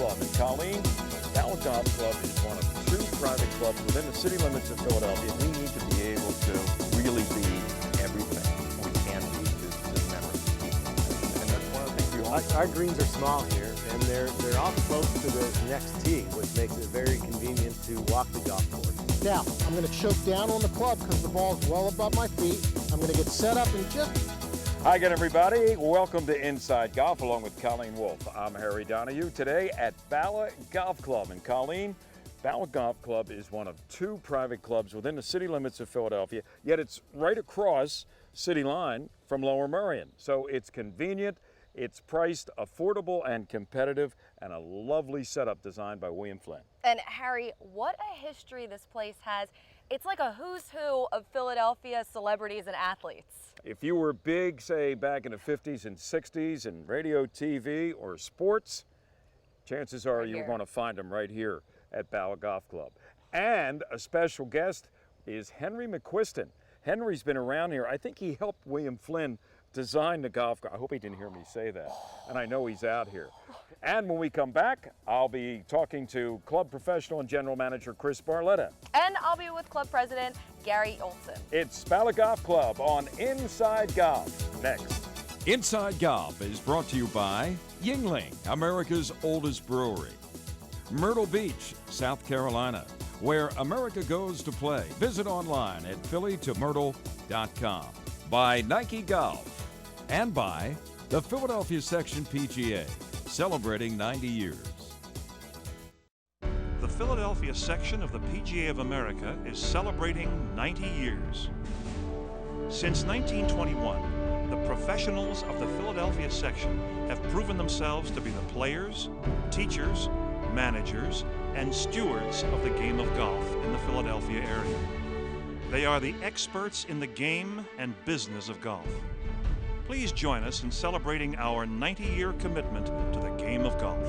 Club in Colleen. Bala Golf Club is one of two private clubs within the city limits of Philadelphia. We need to be able to really be everything we can be to members. And that's one of the things we all Our greens are small here, and they're all close to the next tee, which makes it very convenient to walk the golf course. Now, I'm going to choke down on the club because the ball's well above my feet. I'm going to get set up in just... Hi again, everybody. Welcome to Inside Golf along with Colleen Wolf. I'm Harry Donahue. Today at Bala Golf Club in Colleen. Bala Golf Club is one of two private clubs within the city limits of Philadelphia, yet it's right across city line from Lower Merion. So it's convenient, it's priced affordable and competitive, and a lovely setup designed by William Flynn. And Harry, what a history this place has. It's like a who's who of Philadelphia celebrities and athletes. If you were big, say, back in the 50s and 60s in radio, TV, or sports, chances are you're going to find them right here at Bala Golf Club. And a special guest is Henry McQuiston. Henry's been around here. I think he helped William Flynn design the golf course. I hope he didn't hear me say that. And I know he's out here. And when we come back, I'll be talking to club professional and general manager Chris Barletta. And I'll be with club president Gary Olson. It's Bala Golf Club on Inside Golf. Next. Inside Golf is brought to you by Yingling, America's oldest brewery. Myrtle Beach, South Carolina, where America goes to play. Visit online at phillytomyrtle.com. By Nike Golf. And by the Philadelphia Section PGA, celebrating 90 years. The Philadelphia section of the PGA of America is celebrating 90 years. Since 1921, the professionals of the Philadelphia section have proven themselves to be the players, teachers, managers, and stewards of the game of golf in the Philadelphia area. They are the experts in the game and business of golf. Please join us in celebrating our 90-year commitment to the game of golf.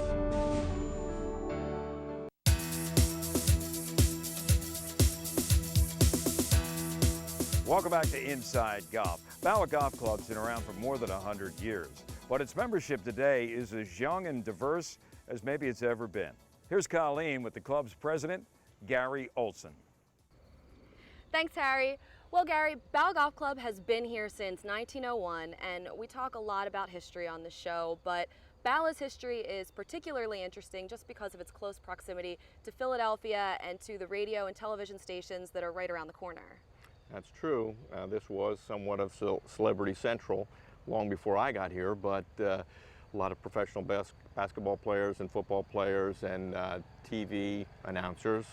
Welcome back to Inside Golf. Bala Golf Club's been around for more than 100 years, but its membership today is as young and diverse as maybe it's ever been. Here's Colleen with the club's president, Gary Olson. Thanks, Harry. Well, Gary, Bala Golf Club has been here since 1901, and we talk a lot about history on the show, but Bala's history is particularly interesting just because of its close proximity to Philadelphia and to the radio and television stations that are right around the corner. That's true. This was somewhat of Celebrity Central long before I got here, but a lot of professional basketball players and football players and TV announcers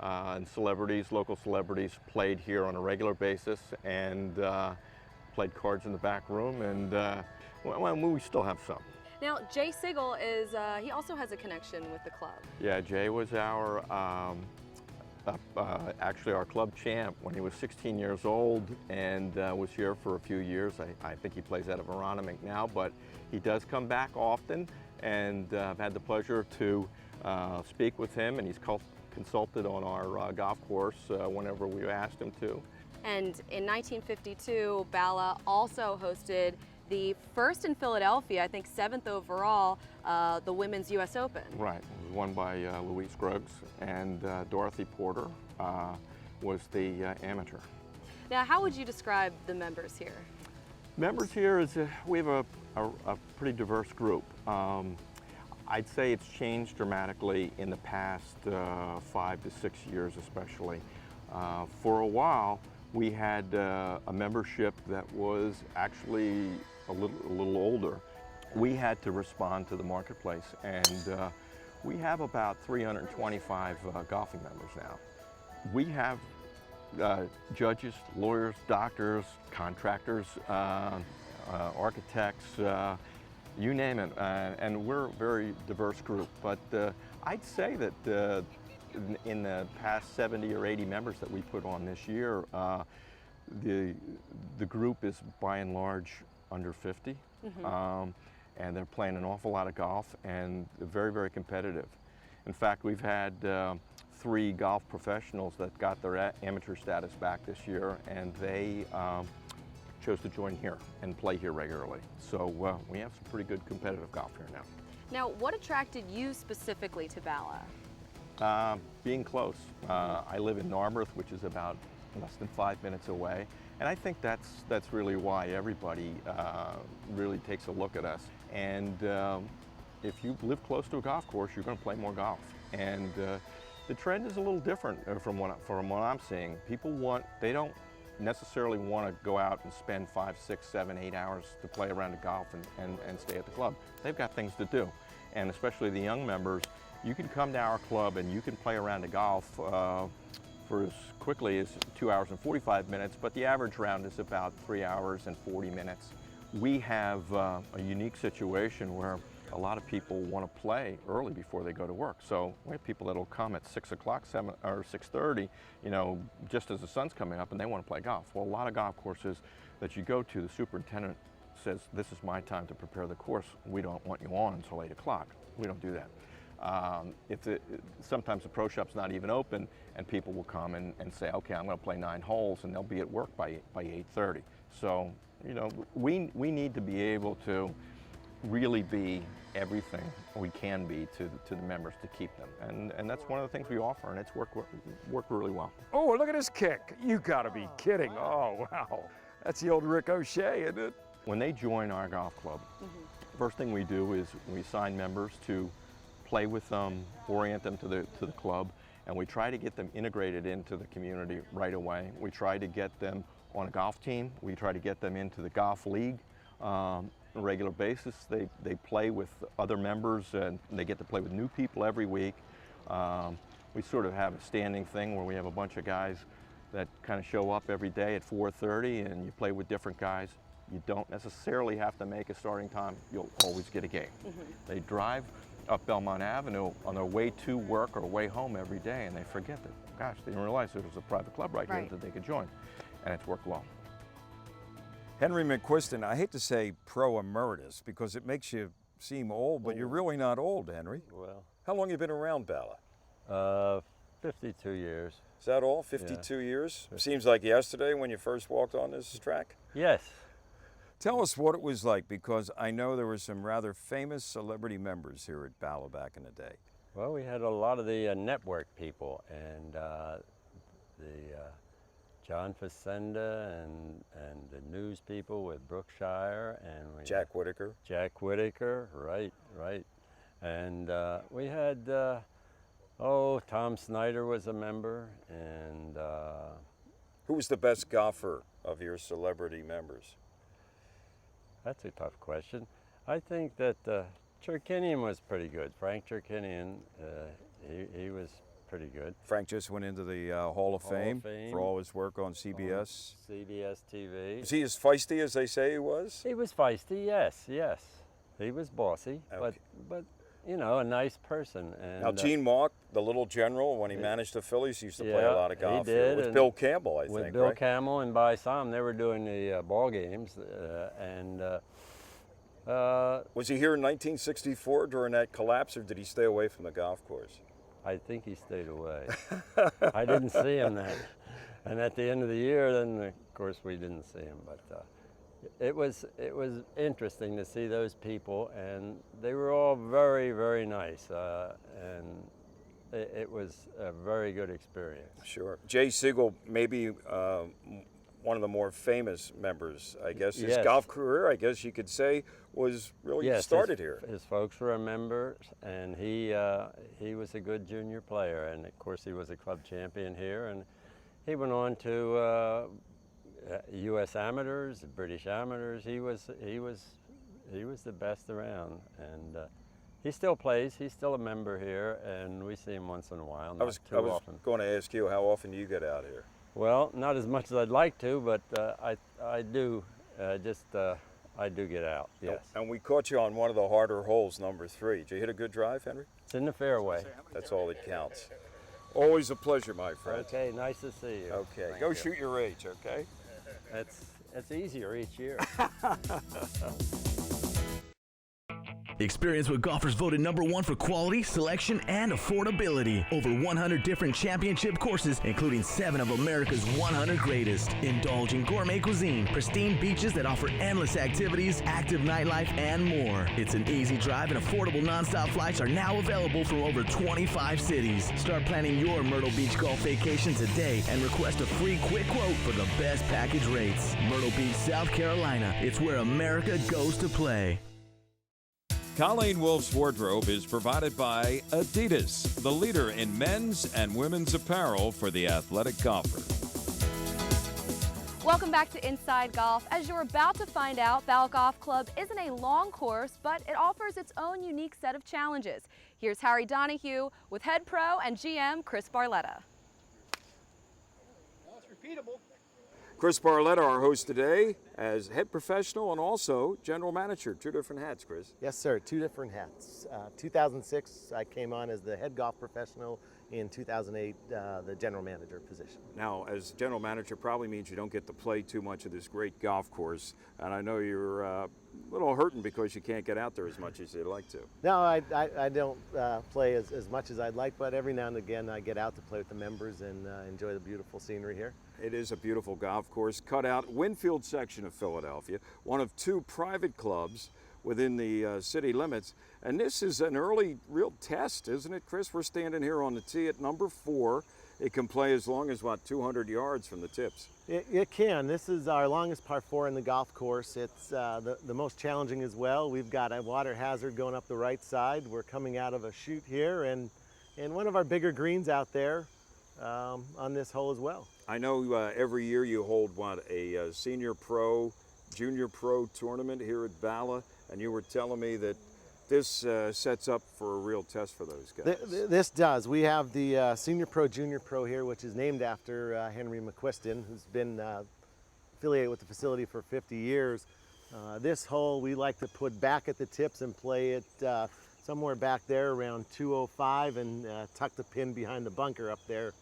and celebrities, local celebrities, played here on a regular basis and played cards in the back room, and well, we still have some. Now, Jay Sigel is, he also has a connection with the club. Yeah, Jay was our, actually our club champ when he was 16 years old and was here for a few years. I think he plays out of Aronimink now, but he does come back often, and I've had the pleasure to speak with him, and he's consulted on our golf course whenever we asked him to. And in 1952, Bala also hosted the first in Philadelphia, I think 7th overall, the Women's U.S. Open. Right, it was won by Louise Scruggs, and Dorothy Porter was the amateur. Now, how would you describe the members here? Members here is, we have a pretty diverse group. I'd say it's changed dramatically in the past 5 to 6 years especially. For a while, we had a membership that was actually a little older. We had to respond to the marketplace, and we have about 325 golfing members now. We have judges, lawyers, doctors, contractors, architects, you name it, and we're a very diverse group. But I'd say that in the past 70 or 80 members that we put on this year, the group is by and large under 50, and they're playing an awful lot of golf, and very, very competitive. In fact, we've had 3 golf professionals that got their amateur status back this year, and they chose to join here and play here regularly. So we have some pretty good competitive golf here now. Now, what attracted you specifically to Bala? Being close. I live in Narberth, which is about less than 5 minutes away, and I think that's really why everybody really takes a look at us. And if you live close to a golf course, you're going to play more golf. And the trend is a little different from what I'm seeing. They don't necessarily want to go out and spend 5, 6, 7, 8 hours to play around the golf and stay at the club. They've got things to do, and especially the young members. You can come to our club and you can play around the golf for as quickly as 2 hours and 45 minutes, but the average round is about 3 hours and 40 minutes. We have a unique situation where a lot of people want to play early before they go to work. So we have people that'll come at 6 o'clock, 7 or 6:30, you know, just as the sun's coming up, and they want to play golf. Well, a lot of golf courses that you go to, the superintendent says, "This is my time to prepare the course. We don't want you on until 8 o'clock." We don't do that. Sometimes the pro shop's not even open, and people will come and say, "Okay, I'm going to play 9 holes," and they'll be at work by 8:30. So, you know, we need to be able to really be everything we can be to the members to keep them, and that's one of the things we offer, and it's worked really well. Oh, look at this kick. You gotta be kidding. Oh, wow. That's the old Rick O'Shea, isn't it? When they join our golf club, first thing we do is we assign members to play with them, orient them to the club, and we try to get them integrated into the community right away. We try to get them on a golf team. We try to get them into the golf league on a regular basis. They play with other members, and they get to play with new people every week. We sort of have a standing thing where we have a bunch of guys that kind of show up every day at 4:30, and you play with different guys. You don't necessarily have to make a starting time. You'll always get a game. They drive up Belmont Avenue on their way to work or way home every day, and they forget that, gosh, they didn't realize there was a private club right here that they could join, and it's worked well. Henry McQuiston, I hate to say pro emeritus because it makes you seem old, but you're really not old, Henry. Well, How long you been around Bala? 52 years. Is that all? 52 years? Seems like yesterday when you first walked on this track. Yes. Tell us what it was like, because I know there were some rather famous celebrity members here at Bala back in the day. Well, we had a lot of the network people, and John Facenda and the news people with Brookshire, and Jack Whitaker. Jack Whitaker, right. And we had, Tom Snyder was a member, and Who was the best golfer of your celebrity members? that's a tough question. I think that Cherkinian was pretty good. Frank Cherkinian, he was pretty good. Frank just went into the Hall of Fame for all his work on CBS. CBS TV. Was he as feisty as they say he was? He was feisty, yes. He was bossy, Okay. but you know, a nice person. And, Now, Gene Mauch, the little general, when he managed the Phillies, used to play a lot of golf he here did, with and Bill Campbell, I with think, Bill right? Campbell and By Sam, they were doing the ball games, Was he here in 1964 during that collapse, or did he stay away from the golf course? I think he stayed away. I didn't see him then. And at the end of the year, then of course we didn't see him. But it was interesting to see those people, and they were all very, very nice. And it was a very good experience. Sure. Jay Siegel, maybe one of the more famous members, I guess. His golf career, I guess you could say, was really started here. His folks were members, and he was a good junior player, and of course he was a club champion here, and he went on to U.S. amateurs, British amateurs. He was the best around, and he still plays. He's still a member here, and we see him once in a while. I was going to ask you, how often do you get out here? Well, not as much as I'd like to, but I do. I do get out, yes. And we caught you on one of the harder holes, number 3. Did you hit a good drive, Henry? It's in the fairway. That's all that counts. Always a pleasure, my friend. Okay, nice to see you. Okay, go shoot your age, okay? It's easier each year. Experience what golfers voted #1 for quality, selection, and affordability. Over 100 different championship courses, including 7 of America's 100 greatest. Indulge in gourmet cuisine, pristine beaches that offer endless activities, active nightlife, and more. It's an easy drive, and affordable nonstop flights are now available from over 25 cities. Start planning your Myrtle Beach golf vacation today and request a free quick quote for the best package rates. Myrtle Beach, South Carolina. It's where America goes to play. Colleen Wolf's wardrobe is provided by Adidas, the leader in men's and women's apparel for the athletic golfer. Welcome back to Inside Golf. As you're about to find out, Bala Golf Club isn't a long course, but it offers its own unique set of challenges. Here's Harry Donahue with head pro and GM Chris Barletta. Well, it's repeatable. Chris Barletta, our host today, as head professional and also general manager. 2 different hats, Chris. Yes, sir. 2 different hats. 2006, I came on as the head golf professional. In 2008, the general manager position. Now, as general manager probably means you don't get to play too much of this great golf course, and I know you're a little hurting because you can't get out there as much as you'd like to. No, I don't play as much as I'd like, but every now and again I get out to play with the members and enjoy the beautiful scenery here. It is a beautiful golf course, cut out Winfield section of Philadelphia, one of 2 private clubs within the city limits. And this is an early real test, isn't it, Chris? We're standing here on the tee at number 4. It can play as long as, what, 200 yards from the tips? It can. This is our longest par 4 in the golf course. It's the most challenging as well. We've got a water hazard going up the right side. We're coming out of a chute here, and one of our bigger greens out there on this hole as well. I know every year you hold, what, a senior pro, junior pro tournament here at Bala, and you were telling me that this sets up for a real test for those guys. This does. We have the Senior Pro, Junior Pro here, which is named after Henry McQuiston, who's been affiliated with the facility for 50 years. This hole we like to put back at the tips and play it somewhere back there around 205 and tuck the pin behind the bunker up there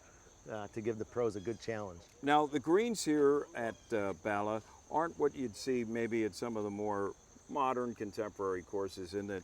to give the pros a good challenge. Now, the greens here at Bala aren't what you'd see maybe at some of the more modern contemporary courses, in that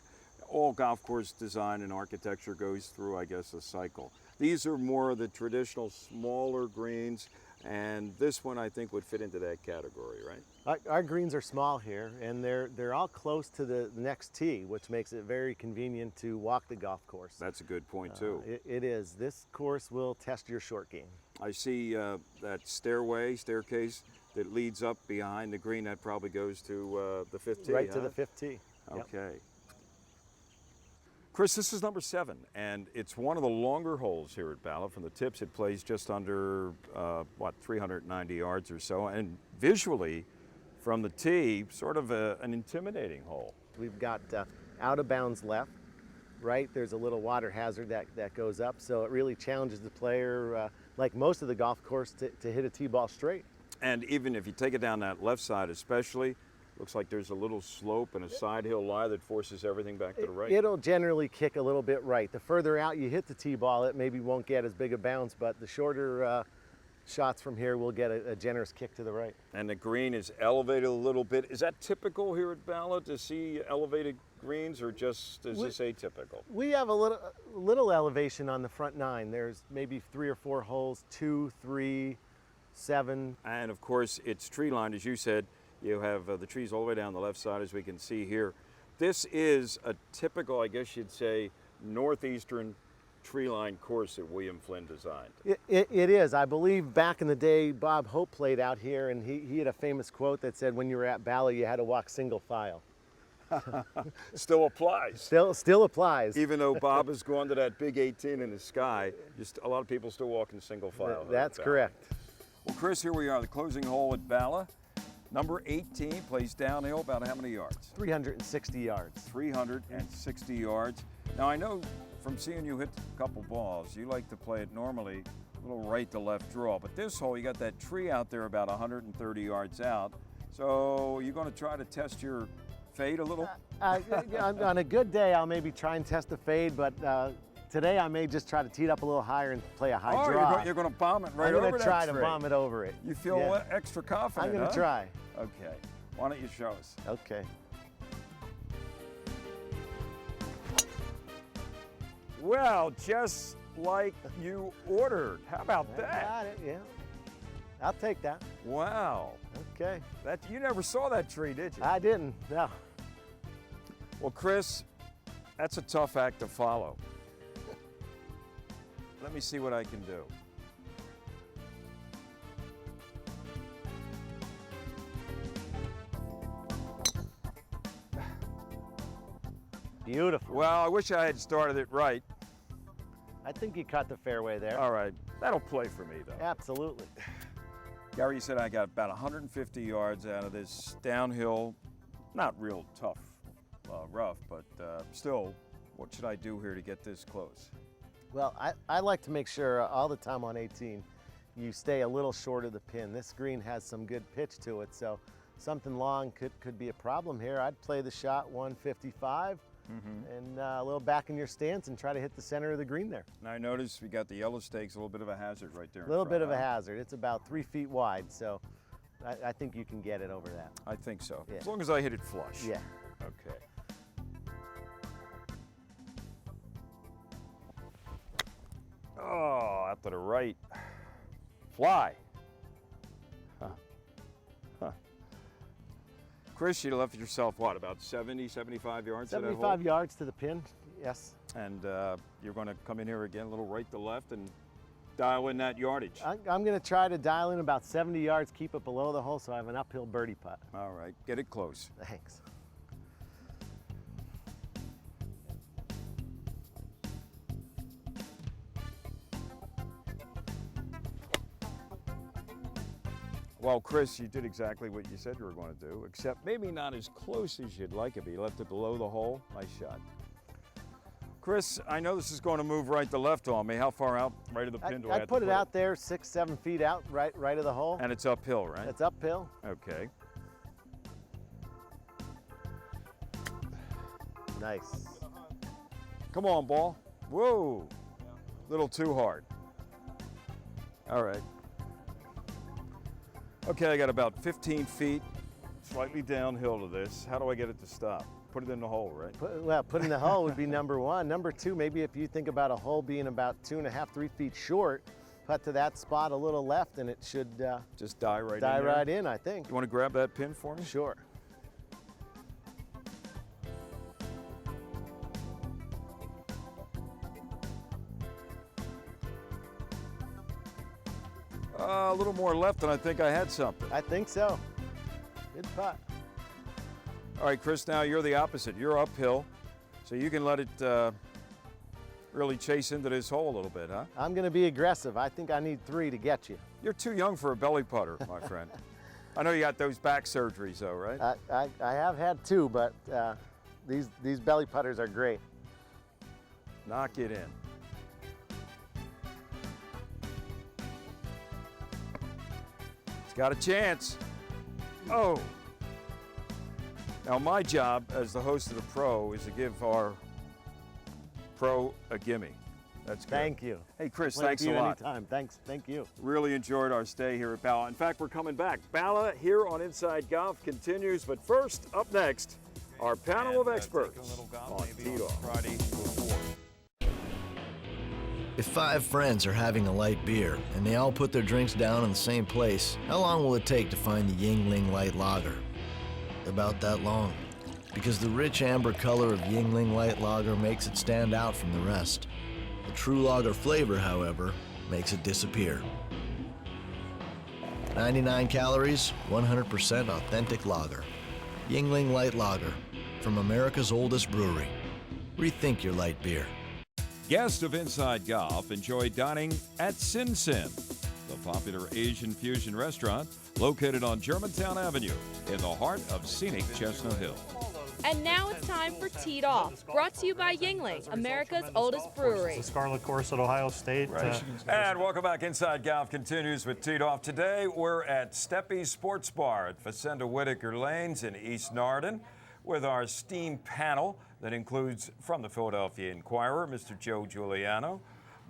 all golf course design and architecture goes through, I guess, a cycle. These are more of the traditional smaller greens, and this one I think would fit into that category, right? Our greens are small here, and they're all close to the next tee, which makes it very convenient to walk the golf course. That's a good point too. It is. This course will test your short game. I see that staircase that leads up behind the green. That probably goes to the 5th tee. Right to the 5th tee. Okay. Yep. Chris, this is number 7, and it's one of the longer holes here at Bala. From the tips, it plays just under, 390 yards or so, and visually, from the tee, sort of an intimidating hole. We've got out of bounds left, right? There's a little water hazard that goes up, so it really challenges the player, like most of the golf course, to hit a tee ball straight. And even if you take it down that left side especially, looks like there's a little slope and a side hill lie that forces everything back to the right. It'll generally kick a little bit right. The further out you hit the tee ball, it maybe won't get as big a bounce, but the shorter shots from here will get a generous kick to the right. And the green is elevated a little bit. Is that typical here at Bala to see elevated greens, or just is this atypical? We have a little elevation on the front 9. There's maybe 3 or 4 holes, 2, 3, 7. And of course, it's tree lined, as you said. You have the trees all the way down the left side, as we can see here. This is a typical, I guess you'd say, northeastern tree line course that William Flynn designed. It is. I believe back in the day, Bob Hope played out here, and he had a famous quote that said, when you were at Bala, you had to walk single file. Still applies. Still applies. Even though Bob has gone to that big 18 in the sky, just a lot of people still walk in single file. That's correct. Well, Chris, here we are, the closing hole at Bala. Number 18 plays downhill about how many yards? 360 yards. 360 yards. Now, I know from seeing you hit a couple balls, you like to play it normally a little right to left draw, but this hole, you got that tree out there about 130 yards out. So you're going to try to test your fade a little? On a good day, I'll maybe try and test the fade, but today I may just try to tee it up a little higher and play a high draw. You're going to bomb it right over that tree. I'm going to try to bomb it over it. You feel extra confident, I'm going to try. Okay. Why don't you show us? Okay. Well, just like you ordered. How about I that? got it, yeah. I'll take that. Wow. Okay. You never saw that tree, did you? I didn't, no. Well, Chris, that's a tough act to follow. Let me see what I can do. Beautiful. Well, I wish I had started it right. I think you caught the fairway there. All right, that'll play for me, though. Absolutely. Gary, you said I got about 150 yards out of this downhill, not real tough, rough, but still, what should I do here to get this close? Well, I like to make sure all the time on 18 you stay a little short of the pin. This green has some good pitch to it, so something long could be a problem here. I'd play the shot 155 and a little back in your stance and try to hit the center of the green there. Now I noticed we got the yellow stakes, a little bit of a hazard right there. A little bit of a hazard. It's about 3 feet wide, so I think you can get it over that. I think so, Yeah. as long as I hit it flush. Yeah. Okay. Oh, out to the right. Fly. Huh. Huh. Chris, you left yourself, what, about 70, 75 yards to that hole? 75 yards to the pin, yes. And you're going to come in here again, a little right to left, and dial in that yardage. I'm going to try to dial in about 70 yards, keep it below the hole, so I have an uphill birdie putt. All right, get it close. Thanks. Well, Chris, you did exactly what you said you were going to do, except maybe not as close as you'd like it, but you left it below the hole. Nice shot. Chris, I know this is going to move right to left on me. How far out right of the pin do I have I'd to put it out there 6, 7 feet out, right of the hole. And it's uphill, right? It's uphill. Okay. Nice. Come on, ball. Whoa. Little too hard. All right. Okay, I got about 15 feet, slightly downhill to this. How do I get it to stop? Put it in the hole, right? Put in the hole would be number one. Number two, maybe if you think about a hole being about 2.5, 3 feet short, putt to that spot a little left and it should just die right in. Die right in, I think. You want to grab that pin for me? Sure. A little more left and I think I had something. I think so. Good putt. All right, Chris, now you're the opposite. You're uphill, so you can let it really chase into this hole a little bit, huh? I'm going to be aggressive. I think I need 3 to get you. You're too young for a belly putter, my friend. I know you got those back surgeries, though, right? I have had 2, but these belly putters are great. Knock it in. It's got a chance. Oh. Now my job as the host of the Pro is to give our Pro a gimme. That's good. Thank you. Hey, Chris, Wait thanks for a you lot. Anytime. Thanks. Thank you. Really enjoyed our stay here at Bala. In fact, we're coming back. Bala here on Inside Golf continues, but first, up next, our panel of experts on Tee Off. If 5 friends are having a light beer and they all put their drinks down in the same place, how long will it take to find the Yingling Light Lager? About that long, because the rich amber color of Yingling Light Lager makes it stand out from the rest. The true lager flavor, however, makes it disappear. 99 calories, 100% authentic lager. Yingling Light Lager, from America's oldest brewery. Rethink your light beer. Guests of Inside Golf enjoy dining at Sin Sin, the popular Asian fusion restaurant located on Germantown Avenue in the heart of scenic Chestnut Hill. And now it's time for Teed Off, brought to you by Yingling, America's oldest brewery. The Scarlet Course at Ohio State. And welcome back. Inside Golf continues with Teed Off. Today we're at Steppy Sports Bar at Facenda Whitaker Lanes in East Narden with our STEAM panel that includes, from the Philadelphia Inquirer, Mr. Joe Giuliano,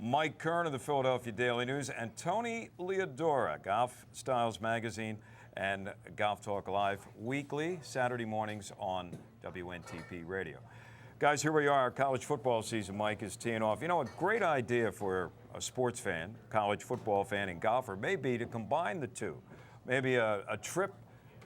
Mike Kern of the Philadelphia Daily News, and Tony Leodora, Golf Styles Magazine and Golf Talk Live weekly, Saturday mornings on WNTP Radio. Guys, here we are. College football season, Mike, is teeing off. You know, a great idea for a sports fan, college football fan, and golfer may be to combine the two. Maybe a trip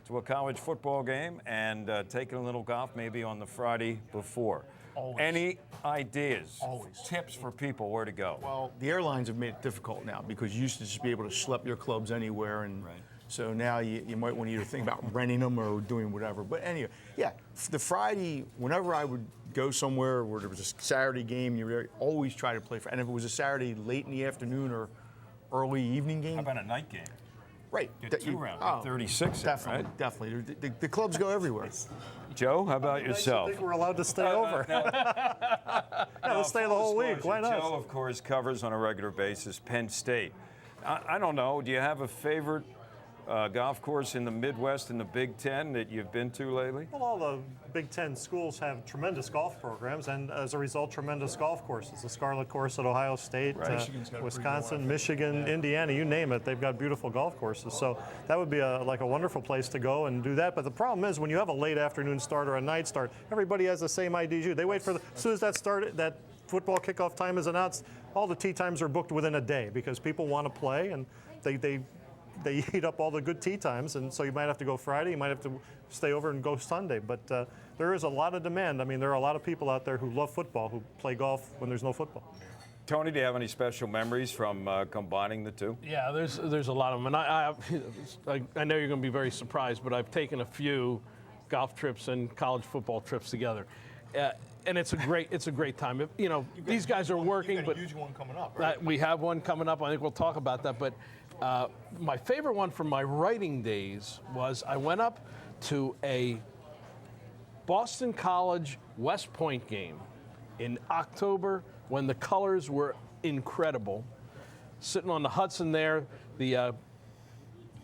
to a college football game and taking a little golf maybe on the Friday before. Always. Any ideas, Always. tips for people where to go? Well, the airlines have made it difficult now because you used to just be able to schlep your clubs anywhere, and so now you might want to either think about renting them or doing whatever. But anyway, yeah, the Friday, whenever I would go somewhere where there was a Saturday game, you always try to play for, and if it was a Saturday late in the afternoon or early evening game. How about a night game? Right. Get 2 rounds, 36. Definitely, right? definitely. The clubs go everywhere. Joe, how about yourself? I think we're allowed to stay over. Let's stay the whole week. Why not? Joe, of course, covers on a regular basis Penn State. I don't know. Do you have a favorite golf course in the Midwest in the Big Ten that you've been to lately? Well, all the Big Ten schools have tremendous golf programs, and as a result, tremendous golf courses. The Scarlet Course at Ohio State, Wisconsin, Michigan, Indiana, you name it, they've got beautiful golf courses. So that would be like a wonderful place to go and do that. But the problem is when you have a late afternoon start or a night start, everybody has the same ID as you. They wait for as soon as that football kickoff time is announced, all the tee times are booked within a day because people want to play and they eat up all the good tee times, and so you might have to go Friday, you might have to stay over and go Sunday. But there is a lot of demand. I mean, there are a lot of people out there who love football, who play golf when there's no football. Tony, do you have any special memories from combining the two? Yeah, there's a lot of them, and I know you're going to be very surprised, but I've taken a few golf trips and college football trips together. And it's a great time. These guys are working, but huge one coming up, right? We have one coming up. I think we'll talk about that. But my favorite one from my writing days was I went up to a Boston College West Point game in October when the colors were incredible. Sitting on the Hudson there, the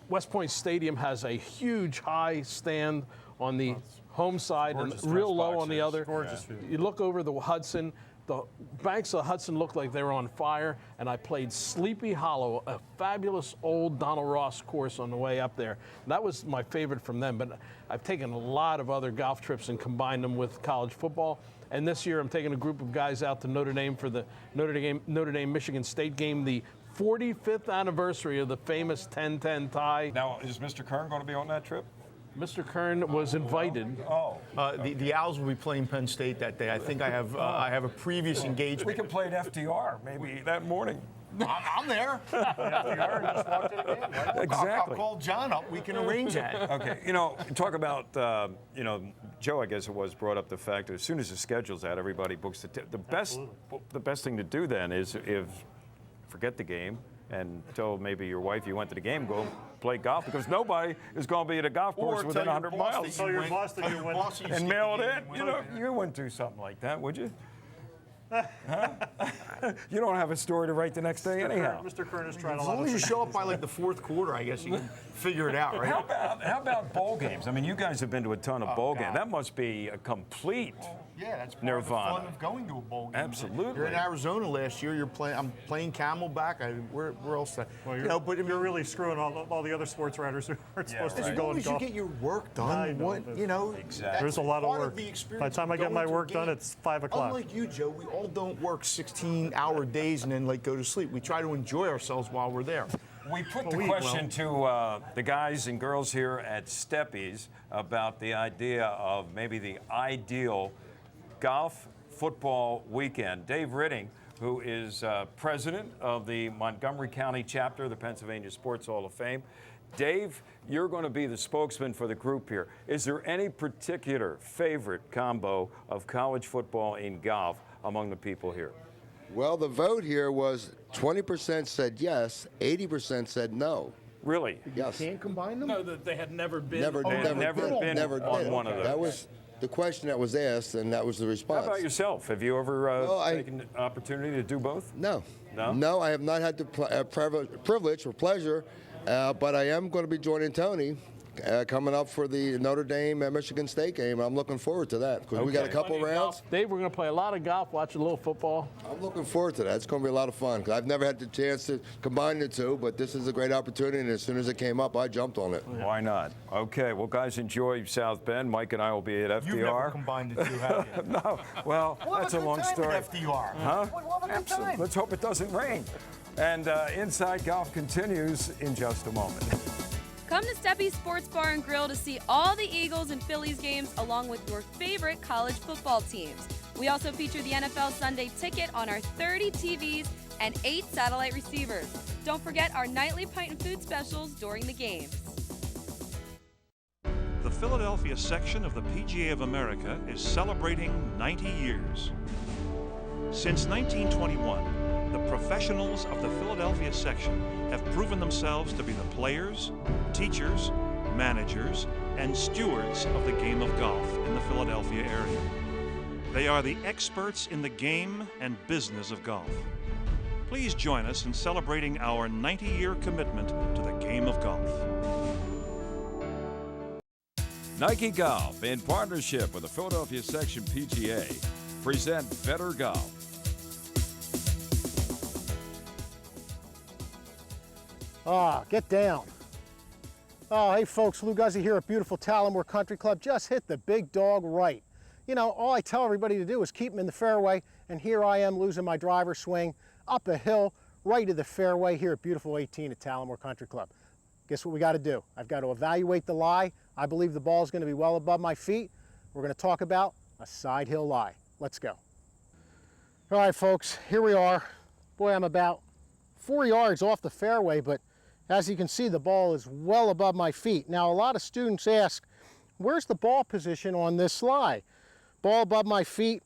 West Point Stadium has a huge high stand on the home side and real low on the other. Gorgeous view. You look over the Hudson. The banks of the Hudson looked like they were on fire, and I played Sleepy Hollow, a fabulous old Donald Ross course on the way up there. And that was my favorite from them, but I've taken a lot of other golf trips and combined them with college football. And this year I'm taking a group of guys out to Notre Dame for the Notre Dame-Michigan State game, the 45th anniversary of the famous 10-10 tie. Now, is Mr. Kern going to be on that trip? Mr. Kern was invited. The Owls will be playing Penn State that day. I think I have a previous engagement. We can play at FDR maybe that morning. I'm there. FDR and just walk to the game. Right? Exactly. I'll call John up. We can arrange that. Okay. Talk about Joe, I guess it was, brought up the fact that as soon as the schedule's out, everybody books the best thing to do then is forget the game and tell maybe your wife you went to the game, go play golf, because nobody is going to be at a golf course within 100 miles. Tell your boss that you went. And mail it in. You wouldn't do something like that, would you? Huh? You don't have a story to write the next day anyhow. Mr. Kern is trying As a lot long as you show up by like the fourth quarter, I guess you can figure it out, right? How about bowl games? I mean, you guys have been to a ton of bowl games. That must be a complete yeah, that's part nirvana. of the fun of going to a bowl game. Absolutely. You're in Arizona last year. I'm playing Camelback. Where else? Well, but you're really screwing all the other sports writers who aren't supposed to be going to golf. You get your work done. I know, exactly. There's a lot of work. By the time I get my work done, it's 5 o'clock. Unlike you, Joe, we all don't work 16-hour days and then go to sleep. We try to enjoy ourselves while we're there. We put the question to the guys and girls here at Steppy's about the idea of maybe the ideal golf football weekend. Dave Ritting, who is president of the Montgomery County chapter of the Pennsylvania Sports Hall of Fame. Dave, you're going to be the spokesman for the group here. Is there any particular favorite combo of college football and golf among the people here? Well, the vote here was 20% said yes, 80% said no. Really? Yes. You can't combine them? No, they had never been. Never been on one of those. That was the question that was asked, and that was the response. How about yourself? Have you ever taken an opportunity to do both? No. No? No, I have not had the privilege or pleasure, but I am going to be joining Tony coming up for the Notre Dame and Michigan State game. I'm looking forward to that because we got a couple rounds. Dave, we're going to play a lot of golf, watch a little football. I'm looking forward to that. It's going to be a lot of fun because I've never had the chance to combine the two, but this is a great opportunity, and as soon as it came up, I jumped on it. Why not? Okay, well, guys, enjoy South Bend. Mike and I will be at FDR. You've never combined the two, have you? No. Well, that's a long story. FDR. Huh? What a good time. Let's hope it doesn't rain. And Inside Golf continues in just a moment. Come to Steppy Sports Bar and Grill to see all the Eagles and Phillies games along with your favorite college football teams. We also feature the NFL Sunday Ticket on our 30 TVs and 8 satellite receivers. Don't forget our nightly pint and food specials during the games. The Philadelphia section of the PGA of America is celebrating 90 years. Since 1921, the professionals of the Philadelphia section have proven themselves to be the players, teachers, managers, and stewards of the game of golf in the Philadelphia area. They are the experts in the game and business of golf. Please join us in celebrating our 90-year commitment to the game of golf. Nike Golf, in partnership with the Philadelphia Section PGA, present Better Golf. Get down. Hey folks, Lou Guzzi here at beautiful Tallamore Country Club. Just hit the big dog right. You know, all I tell everybody to do is keep them in the fairway, and here I am losing my driver swing up a hill right to the fairway here at beautiful 18 at Tallamore Country Club. Guess what we got to do? I've got to evaluate the lie. I believe the ball is going to be well above my feet. We're going to talk about a side hill lie. Let's go. All right, folks, here we are. Boy, I'm about 4 yards off the fairway, but as you can see, the ball is well above my feet. Now, a lot of students ask, where's the ball position on this lie? Ball above my feet.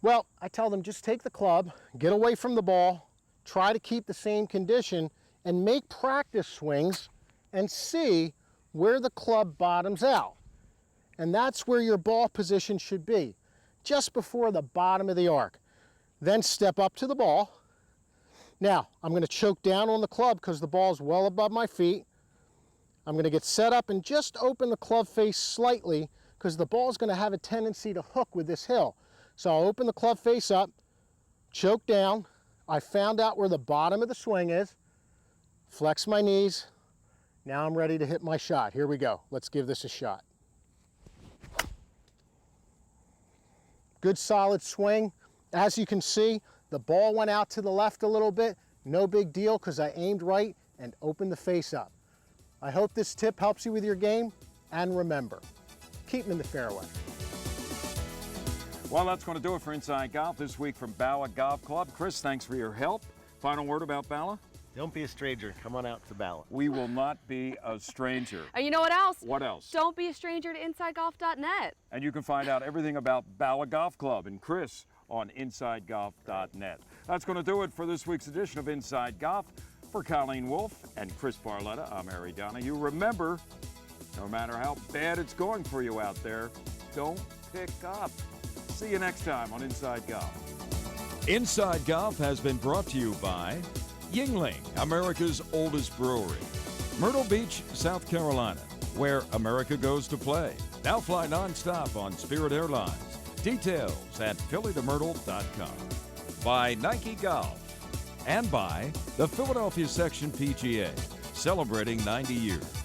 Well, I tell them just take the club, get away from the ball, try to keep the same condition, and make practice swings and see where the club bottoms out. And that's where your ball position should be, just before the bottom of the arc. Then step up to the ball. Now, I'm going to choke down on the club because the ball is well above my feet. I'm going to get set up and just open the club face slightly because the ball is going to have a tendency to hook with this hill. So I'll open the club face up, choke down. I found out where the bottom of the swing is, flex my knees. Now I'm ready to hit my shot. Here we go. Let's give this a shot. Good solid swing. As you can see, the ball went out to the left a little bit. No big deal because I aimed right and opened the face up. I hope this tip helps you with your game. And remember, keep them in the fairway. Well, that's going to do it for Inside Golf this week from Bala Golf Club. Chris, thanks for your help. Final word about Bala? Don't be a stranger. Come on out to Bala. We will not be a stranger. And you know what else? What else? Don't be a stranger to InsideGolf.net. And you can find out everything about Bala Golf Club and Chris on InsideGolf.net. That's going to do it for this week's edition of Inside Golf. For Colleen Wolfe and Chris Barletta, I'm Harry Donahue. Remember, no matter how bad it's going for you out there, don't pick up. See you next time on Inside Golf. Inside Golf has been brought to you by Yingling, America's oldest brewery. Myrtle Beach, South Carolina, where America goes to play. Now fly nonstop on Spirit Airlines. Details at phillytomyrtle.com. By Nike Golf. And by the Philadelphia Section PGA, celebrating 90 years.